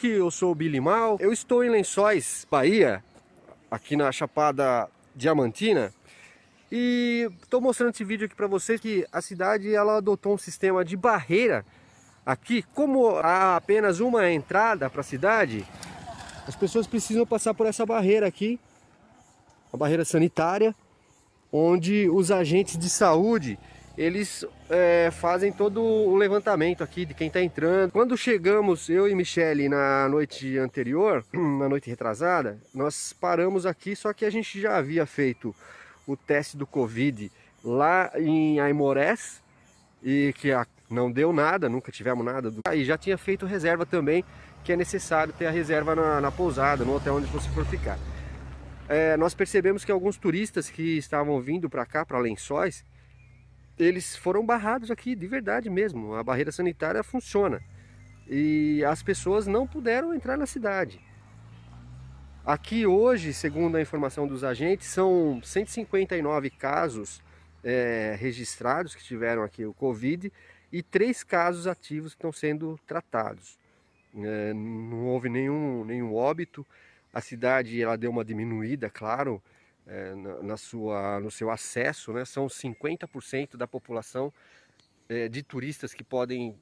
que eu sou o Billy Mal. Eu estou em Lençóis, Bahia, aqui na Chapada Diamantina. E estou mostrando esse vídeo aqui para vocês que a cidade ela adotou um sistema de barreira aqui. Como há apenas uma entrada para a cidade, as pessoas precisam passar por essa barreira aqui, uma barreira sanitária, onde os agentes de saúde eles fazem todo o levantamento aqui de quem está entrando. Quando chegamos, eu e Michele, na noite anterior, na noite retrasada, nós paramos aqui, só que a gente já havia feito o teste do Covid lá em Aimorés e que não deu nada, nunca tivemos nada. E já tinha feito reserva também, que é necessário ter a reserva na pousada, no hotel onde você for ficar. Nós percebemos que alguns turistas que estavam vindo para cá, para Lençóis, eles foram barrados aqui, de verdade mesmo. A barreira sanitária funciona e as pessoas não puderam entrar na cidade. Aqui hoje, segundo a informação dos agentes, são 159 casos registrados que tiveram aqui o Covid e 3 casos ativos que estão sendo tratados. Não houve nenhum óbito. A cidade ela deu uma diminuída, claro, no seu acesso, né? São 50% da população de turistas que podem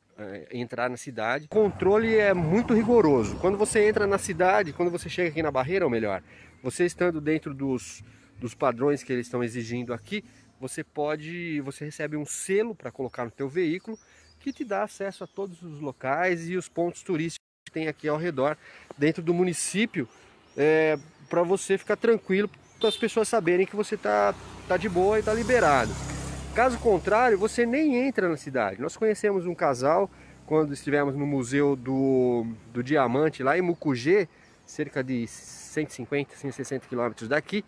entrar na cidade. O controle é muito rigoroso. Quando você entra na cidade, quando você chega aqui na barreira, ou melhor, você estando dentro dos padrões que eles estão exigindo aqui, você recebe um selo para colocar no teu veículo que te dá acesso a todos os locais e os pontos turísticos que tem aqui ao redor, dentro do município, para você ficar tranquilo, para as pessoas saberem que você tá de boa e tá liberado. Caso contrário, você nem entra na cidade. Nós conhecemos um casal quando estivemos no Museu do Diamante, lá em Mucugê, cerca de 150, 160 quilômetros daqui,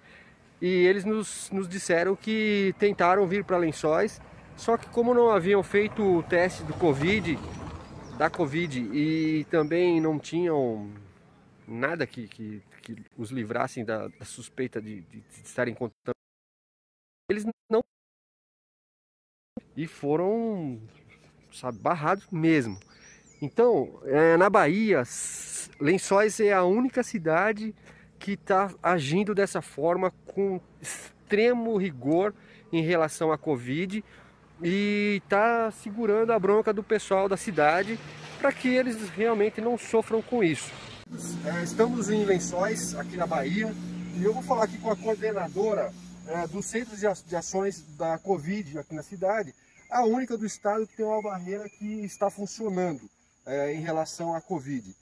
e eles nos disseram que tentaram vir para Lençóis, só que como não haviam feito o teste da Covid e também não tinham nada que os livrassem da suspeita de estarem contaminados, eles não e foram, sabe, barrados mesmo. Então, na Bahia, Lençóis é a única cidade que está agindo dessa forma, com extremo rigor em relação à Covid, e está segurando a bronca do pessoal da cidade para que eles realmente não sofram com isso. Estamos em Lençóis, aqui na Bahia, e eu vou falar aqui com a coordenadora do Centro de Ações da Covid aqui na cidade, a única do estado que tem uma barreira que está funcionando em relação à Covid.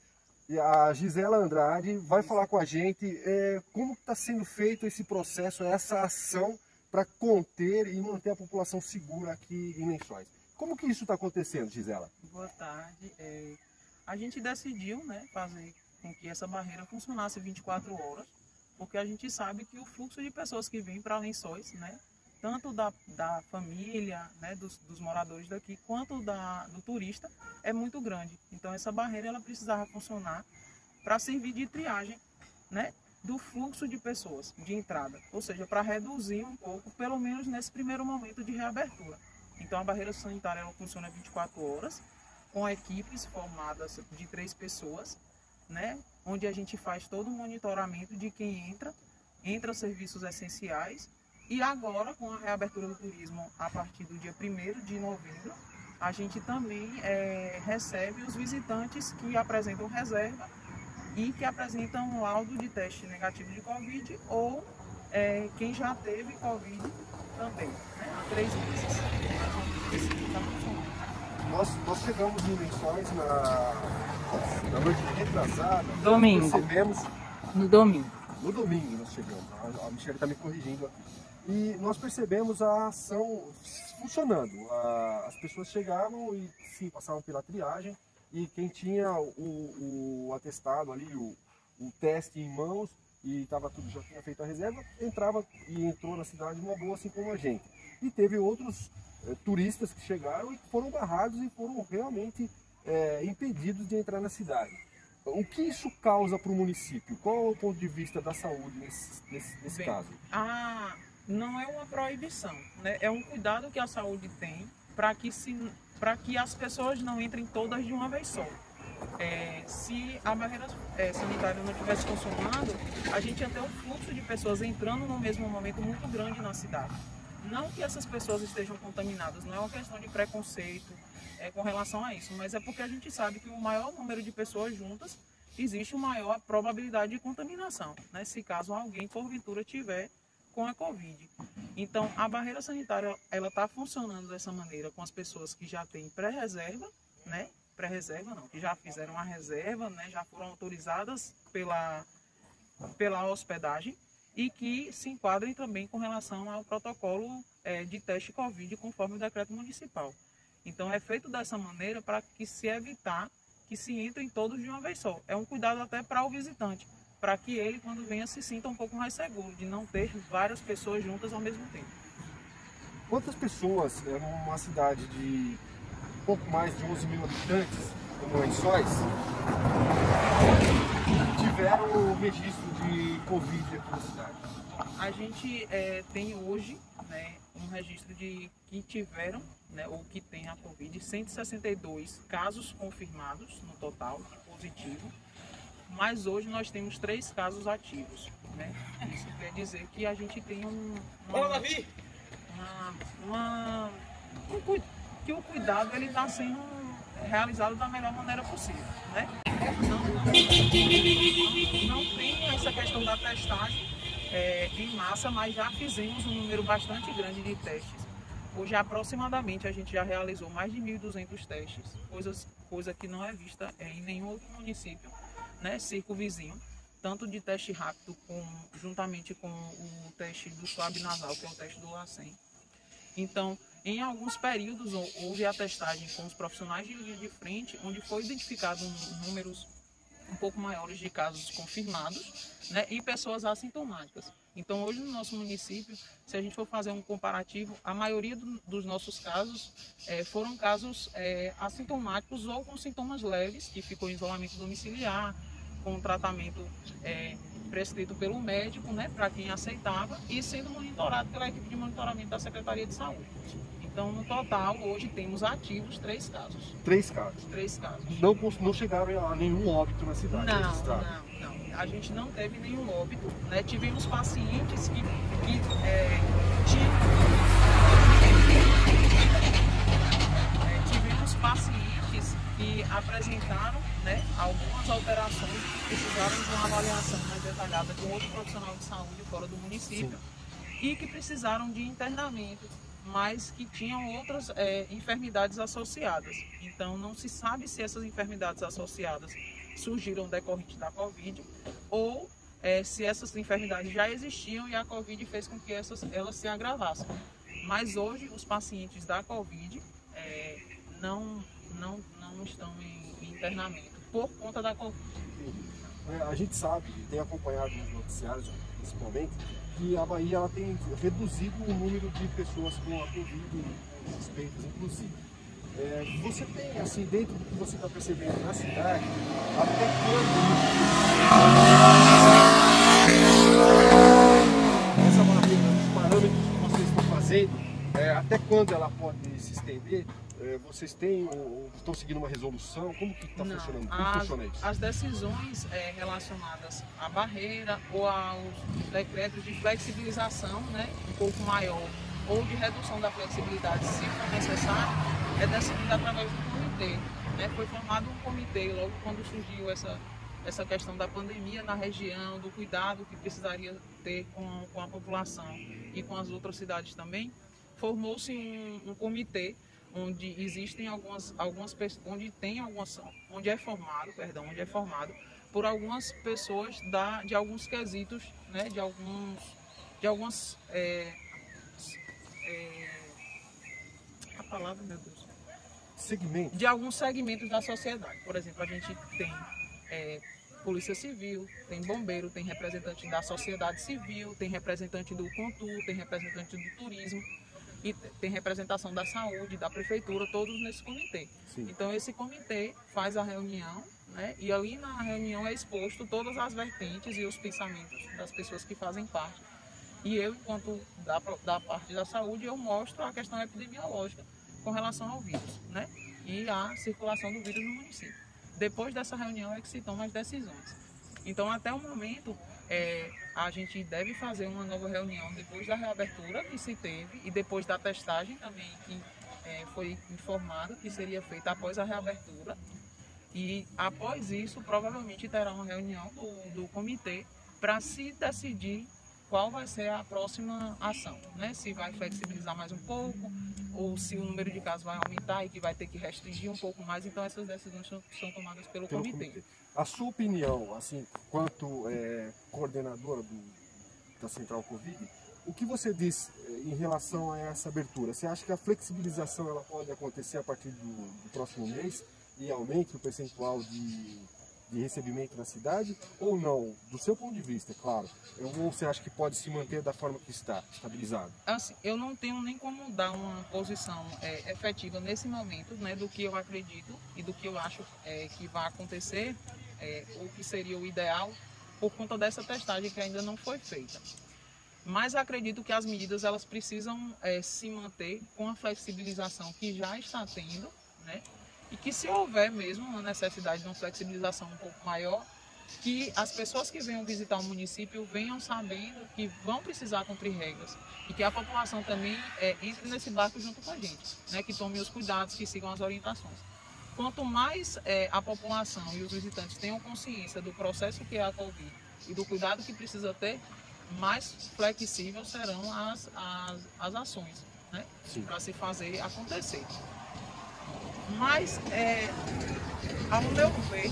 E a Gisela Andrade vai falar com a gente como está sendo feito esse processo, essa ação para conter e manter a população segura aqui em Lençóis. Como que isso está acontecendo, Gisela? Boa tarde. A gente decidiu, né, fazer com que essa barreira funcionasse 24 horas, porque a gente sabe que o fluxo de pessoas que vêm para Lençóis, né, tanto da família, né, dos moradores daqui, quanto do turista, é muito grande. Então essa barreira ela precisava funcionar para servir de triagem, né, do fluxo de pessoas de entrada, ou seja, para reduzir um pouco, pelo menos nesse primeiro momento de reabertura. Então a barreira sanitária ela funciona 24 horas, com equipes formadas de 3 pessoas, né, onde a gente faz todo o monitoramento de quem entra serviços essenciais. E agora, com a reabertura do turismo a partir do dia 1º de novembro, a gente também recebe os visitantes que apresentam reserva e que apresentam um laudo de teste negativo de Covid, ou quem já teve Covid também, né, há 3 meses. Nós chegamos em Lençóis na noite retrasada. Domingo. Percebemos... No domingo. No domingo nós chegamos. A Michele está me corrigindo aqui. E nós percebemos a ação funcionando. As pessoas chegavam e sim, passavam pela triagem, e quem tinha o atestado ali, o teste em mãos, e estava tudo, já tinha feito a reserva, entrava e entrou na cidade numa boa, assim como a gente. E teve outros turistas que chegaram e foram barrados e foram realmente impedidos de entrar na cidade. O que isso causa para o município? Qual é o ponto de vista da saúde nesse caso? Não é uma proibição, né? É um cuidado que a saúde tem para que as pessoas não entrem todas de uma vez só. se a barreira sanitária não estivesse funcionando, a gente ia ter um fluxo de pessoas entrando no mesmo momento muito grande na cidade. Não que essas pessoas estejam contaminadas, não é uma questão de preconceito com relação a isso, mas é porque a gente sabe que o maior número de pessoas juntas existe uma maior probabilidade de contaminação, né? Se caso alguém porventura tiver com a Covid. Então, a barreira sanitária ela está funcionando dessa maneira com as pessoas que já têm pré-reserva, né? Pré-reserva não, que já fizeram a reserva, né? Já foram autorizadas pela hospedagem e que se enquadrem também com relação ao protocolo de teste Covid conforme o decreto municipal. Então, é feito dessa maneira para que se evitar que se entrem todos de uma vez só. É um cuidado até para o visitante, para que ele, quando venha, se sinta um pouco mais seguro, de não ter várias pessoas juntas ao mesmo tempo. Quantas pessoas, numa cidade de pouco mais de 11 mil habitantes, como Lençóis, tiveram o registro de Covid aqui na cidade? A gente tem hoje, né, um registro de que tiveram, né, ou que tem a Covid, 162 casos confirmados no total, positivo, mas hoje nós temos 3 casos ativos, né? Isso quer dizer que a gente tem que o cuidado ele está sendo realizado da melhor maneira possível, né? Não tem essa questão da testagem em massa, mas já fizemos um número bastante grande de testes. Hoje, aproximadamente, a gente já realizou mais de 1.200 testes, coisa que não é vista em nenhum outro município, né, circunvizinho, tanto de teste rápido juntamente com o teste do suave nasal, que é o teste do LACEN. Então, em alguns períodos, houve a testagem com os profissionais de linha de frente, onde foi identificado números um pouco maiores de casos confirmados, né, e pessoas assintomáticas. Então, hoje no nosso município, se a gente for fazer um comparativo, a maioria dos nossos casos foram casos assintomáticos ou com sintomas leves, que ficou em isolamento domiciliar, com tratamento prescrito pelo médico, né, para quem aceitava, e sendo monitorado pela equipe de monitoramento da Secretaria de Saúde. Então, no total, hoje temos ativos 3 casos. 3 casos? 3 casos. Não chegaram a nenhum óbito na cidade? Não. A gente não teve nenhum óbito, né? Tivemos pacientes que apresentaram, né, algumas alterações que precisaram de uma avaliação mais detalhada de um outro profissional de saúde fora do município. Sim. E que precisaram de internamento, mas que tinham outras enfermidades associadas. Então, não se sabe se essas enfermidades associadas surgiram decorrente da Covid ou se essas enfermidades já existiam e a Covid fez com que elas se agravassem. Mas hoje, os pacientes da Covid não estão em internamento por conta da Covid. A gente sabe, tem acompanhado nos noticiários, principalmente, que a Bahia ela tem reduzido o número de pessoas com a Covid, suspeitas, inclusive. Você tem, assim, dentro do que você está percebendo na cidade, até quando essa barreira, os parâmetros que vocês estão fazendo, até quando ela pode se estender? Vocês têm ou estão seguindo uma resolução? Como que está funcionando? Como funciona isso? As decisões relacionadas à barreira ou aos decretos de flexibilização, né, um pouco maior, ou de redução da flexibilidade, se for necessário, é decidida através do comitê. Né? Foi formado um comitê logo quando surgiu essa questão da pandemia na região, do cuidado que precisaria ter com a população e com as outras cidades também. Formou-se um comitê onde existem algumas pessoas, onde é formado por algumas pessoas de alguns quesitos, né, de algumas a palavra, meu Deus, segmentos, de alguns segmentos da sociedade. Por exemplo, a gente tem Polícia Civil, tem bombeiro, tem representante da sociedade civil, tem representante do CONTUR, tem representante do turismo e tem representação da saúde, da prefeitura, todos nesse comitê. Sim. Então esse comitê faz a reunião, né, e ali na reunião é exposto todas as vertentes e os pensamentos das pessoas que fazem parte. E eu, enquanto da parte da saúde, eu mostro a questão epidemiológica com relação ao vírus, né, e a circulação do vírus no município. depois dessa reunião é que se tomam as decisões. Então, até o momento, a gente deve fazer uma nova reunião depois da reabertura que se teve e depois da testagem também, que foi informado que seria feita após a reabertura. E após isso, provavelmente terá uma reunião do comitê para se decidir qual vai ser a próxima ação, né? Se vai flexibilizar mais um pouco, ou se o número de casos vai aumentar e que vai ter que restringir um pouco mais. Então essas decisões são tomadas pelo comitê. A sua opinião, assim, quanto coordenadora da Central Covid, o que você diz em relação a essa abertura? Você acha que a flexibilização ela pode acontecer a partir do próximo mês e aumente o percentual de recebimento na cidade ou não? Do seu ponto de vista, é claro. Ou você acha que pode se manter da forma que está, estabilizado? Assim, eu não tenho nem como dar uma posição efetiva nesse momento, né, do que eu acredito e do que eu acho que vai acontecer, ou que seria o ideal, por conta dessa testagem que ainda não foi feita. Mas acredito que as medidas elas precisam se manter com a flexibilização que já está tendo, né? E que se houver mesmo uma necessidade de uma flexibilização um pouco maior, que as pessoas que venham visitar o município venham sabendo que vão precisar cumprir regras e que a população também entre nesse barco junto com a gente, né? Que tome os cuidados, que sigam as orientações. Quanto mais a população e os visitantes tenham consciência do processo que é a Covid e do cuidado que precisa ter, mais flexíveis serão as ações, né? Para se fazer acontecer. Mas, ao meu ver,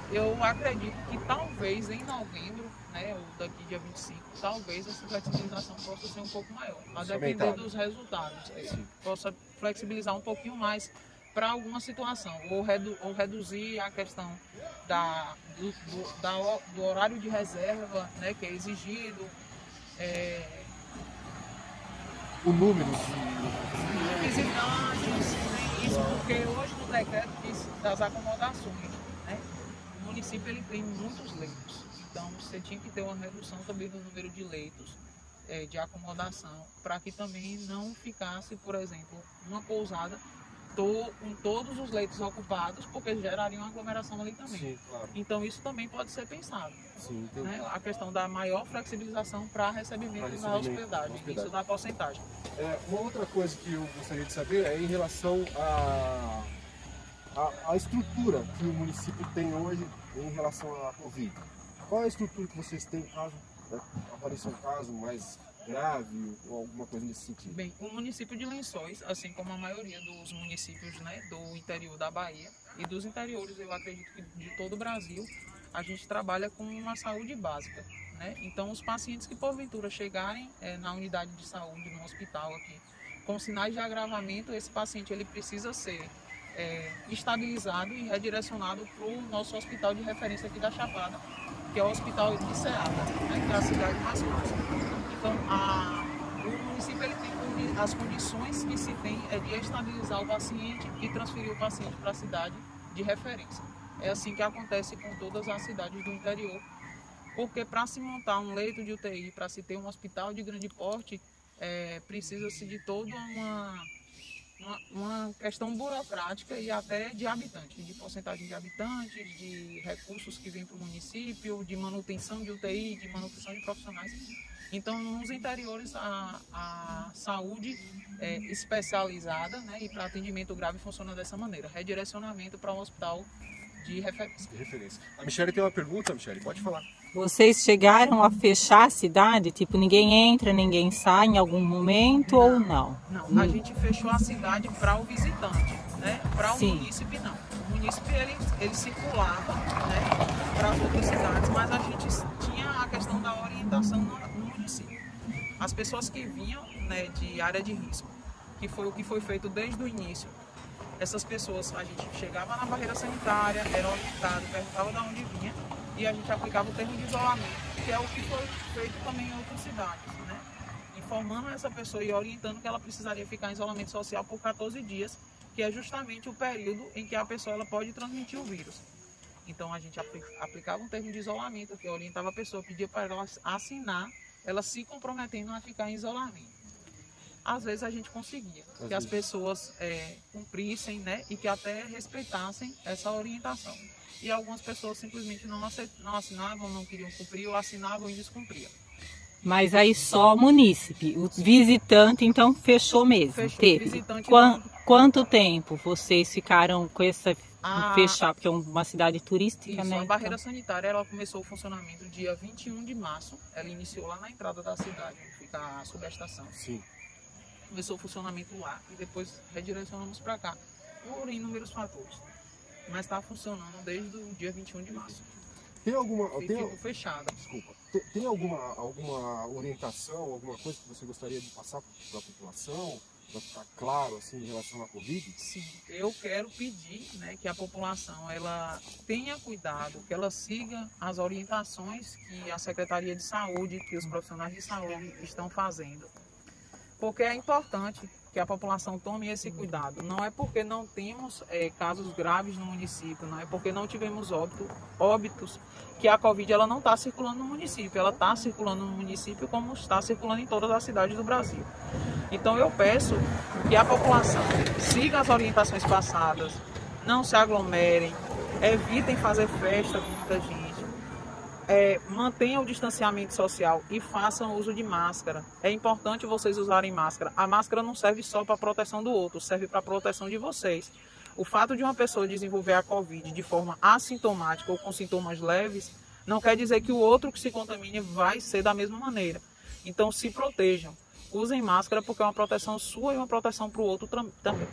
eu acredito que talvez em novembro, né, ou daqui dia 25, talvez essa flexibilização possa ser um pouco maior, a depender dos resultados. Possa flexibilizar um pouquinho mais para alguma situação, ou reduzir a questão do horário de reserva, né, que é exigido. O número de visitantes, isso porque hoje no decreto das acomodações, né, o município ele tem muitos leitos, então você tinha que ter uma redução também do número de leitos de acomodação, para que também não ficasse, por exemplo, uma pousada com todos os leitos ocupados, porque geraria uma aglomeração ali também. Sim, claro. Então isso também pode ser pensado. Sim, né? A questão da maior flexibilização para recebimento na hospedagem, isso da porcentagem. Uma outra coisa que eu gostaria de saber é em relação à estrutura que o município tem hoje em relação à Covid. Qual é a estrutura que vocês têm caso apareça um caso mais grave ou alguma coisa nesse sentido? Bem, o município de Lençóis, assim como a maioria dos municípios, né, do interior da Bahia e dos interiores, eu acredito que de todo o Brasil, a gente trabalha com uma saúde básica, né? Então, os pacientes que porventura chegarem na unidade de saúde, no hospital aqui, com sinais de agravamento, esse paciente ele precisa ser estabilizado e redirecionado para o nosso hospital de referência aqui da Chapada, que é o Hospital de Ceará, né, que é a cidade mais próxima. Então, o município ele tem as condições que se tem de estabilizar o paciente e transferir o paciente para a cidade de referência. É assim que acontece com todas as cidades do interior, porque para se montar um leito de UTI, para se ter um hospital de grande porte, precisa-se de toda uma questão burocrática e até de habitantes, de porcentagem de habitantes, de recursos que vêm para o município, de manutenção de UTI, de manutenção de profissionais. Então, nos interiores, a saúde especializada, né, e para atendimento grave funciona dessa maneira, redirecionamento para um hospital de referência. A Michele tem uma pergunta, Michele, pode falar. Vocês chegaram a fechar a cidade? Tipo, ninguém entra, ninguém sai em algum momento ou não? Não, a gente fechou a cidade para o visitante, né? Para o munícipe não. O munícipe ele circulava, né, para as outras cidades, mas a gente tinha a questão da orientação no município. As pessoas que vinham, né, de área de risco, que foi o que foi feito desde o início, essas pessoas, a gente chegava na barreira sanitária, era orientado, perguntava de onde vinha e a gente aplicava o termo de isolamento, que é o que foi feito também em outras cidades, né? Informando essa pessoa e orientando que ela precisaria ficar em isolamento social por 14 dias, que é justamente o período em que a pessoa ela pode transmitir o vírus. Então a gente aplicava um termo de isolamento, que orientava a pessoa, pedia para ela assinar, ela se comprometendo a ficar em isolamento. Às vezes a gente conseguia que as pessoas cumprissem, né, e que até respeitassem essa orientação. e algumas pessoas simplesmente não assinavam, não queriam cumprir, ou assinavam e descumpriam. Mas aí só munícipe, o visitante então fechou mesmo. Fechou. Teve. Visitante Quanto tempo vocês ficaram com essa Ah, fechar? Porque é uma cidade turística, Isso, né? a barreira sanitária ela começou o funcionamento dia 21 de março. Ela iniciou lá na entrada da cidade, onde fica a subestação. Sim. Começou o funcionamento lá e depois redirecionamos para cá, por inúmeros fatores. Mas está funcionando desde o dia 21 de março. Tem alguma. E ficou fechada. Desculpa. Tem alguma orientação, alguma coisa que você gostaria de passar para a população? Para ficar claro assim, em relação à Covid? Sim, eu quero pedir, né, que a população ela tenha cuidado, que ela siga as orientações que a Secretaria de Saúde, que os profissionais de saúde estão fazendo. Porque é importante que a população tome esse cuidado. Não é porque não temos casos graves no município, não é porque não tivemos óbitos que a Covid ela não está circulando no município. Ela está circulando no município como está circulando em todas as cidades do Brasil. Então eu peço que a população siga as orientações passadas, não se aglomerem, evitem fazer festa com muita gente. Mantenham o distanciamento social e façam uso de máscara. É importante vocês usarem máscara. A máscara não serve só para a proteção do outro, serve para a proteção de vocês. O fato de uma pessoa desenvolver a Covid de forma assintomática ou com sintomas leves, não quer dizer que o outro que se contamine vai ser da mesma maneira. Então se protejam. Usem máscara porque é uma proteção sua e uma proteção para o outro também.